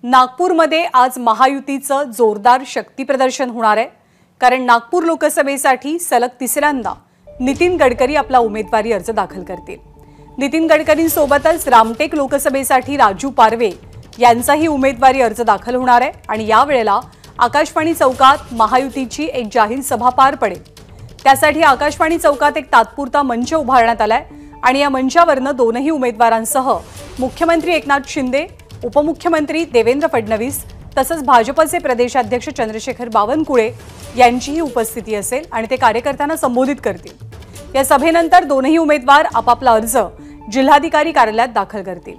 नागपूरमध्ये आज महायुतीचं जोरदार शक्ती प्रदर्शन होणार आहे। कारण नागपूर लोकसभेसाठी सलग तिसऱ्यांदा नितीन गडकरी आपला उमेदवारी अर्ज दाखल करतील। नितीन गडकरींसोबतच रामटेक लोकसभेसाठी राजू पारवे यांचाही उमेदवारी अर्ज दाखल होणार आहे आणि या वेळेला आकाशवाणी चौकात महायुतीची एक जाहीर सभा पार पडेल। त्यासाठी आकाशवाणी चौकात एक तात्पुरता मंच उभारण्यात आलाय आणि या मंचावरनं दोनही उमेदवारांसह मुख्यमंत्री एकनाथ शिंदे, उपमुख्यमंत्री देवेंद्र फडणवीस तसंच भाजपचे प्रदेशाध्यक्ष चंद्रशेखर बावनकुळे यांचीही उपस्थिती असेल आणि ते कार्यकर्त्यांना संबोधित करतील। या सभेनंतर दोनही उमेदवार आपापला अर्ज जिल्हाधिकारी कार्यालयात दाखल करतील।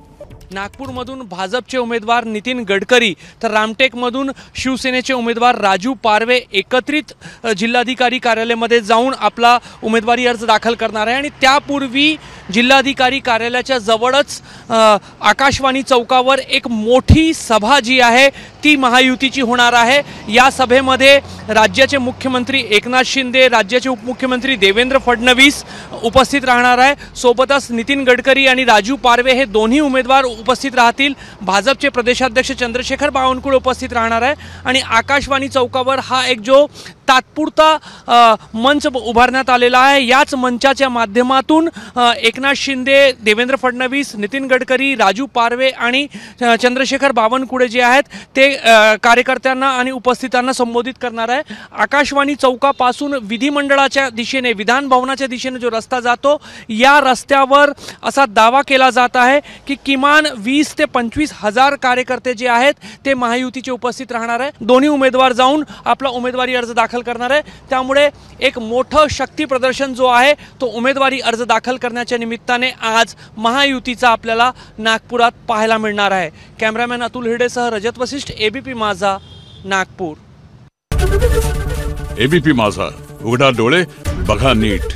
नागपूरमधून भाजपचे उमेदवार नितीन गडकरी तर रामटेकमधून शिवसेनेचे उमेदवार राजू पारवे एकत्रित जिल्हाधिकारी कार्यालयामध्ये जाऊन आपला उमेदवारी अर्ज दाखल करणार आहे आणि त्यापूर्वी जिल्हाधिकारी कार्यालयाच्या जवळच आकाशवाणी चौकावर एक मोठी सभा जी आहे ती महायुतीची होणार आहे। या सभेमध्ये राज्याचे मुख्यमंत्री एकनाथ शिंदे, राज्याचे उपमुख्यमंत्री देवेंद्र फडणवीस उपस्थित राहणार आहे। सोबतच नितीन गडकरी आणि राजू पारवे हे दोन्ही उमेदवार उपस्थित राहतील। भाजपचे प्रदेशाध्यक्ष चंद्रशेखर बावनकुळे उपस्थित राहणार आहे आणि आकाशवाणी चौकावर हा एक जो तात्पुरता मंच उभारण्यात आलेला आहे, याच मंचाच्या माध्यमातून एकनाथ शिंदे, देवेंद्र फडणवीस, नितीन गडकरी, राजू पारवे आणि चंद्रशेखर बावनकुळे जे आहेत ते कार्यकर्त्यांना आणि उपस्थितांना संबोधित करणार आहे। आकाशवाणी चौकापासून विधिमंडळाच्या दिशेने, विधान भवनाच्या दिशेने जो रस्ता जातो, या रस्त्यावर असा दावा केला जात आहे की किमान 20 ते 25 हजार कार्यकर्ते जे आहेत ते महायुतीचे उपस्थित राहणार आहे। दोन्ही उमेदवार जाऊन आपला उमेदवारी अर्ज दाखल करणार आहे। त्यामुळे एक मोठं शक्ती प्रदर्शन जो आहे तो उमेदवारी अर्ज दाखल करण्याच्या निमित्ताने आज महायुतीचा आपल्याला नागपुरात पाहायला मिळणार आहे। कॅमेरामॅन अतुल हिरडेसह रजत वशिष्ठ, एबीपी माझा, नागपूर। एबीपी माझा, उघडा डोळे बघा नीट।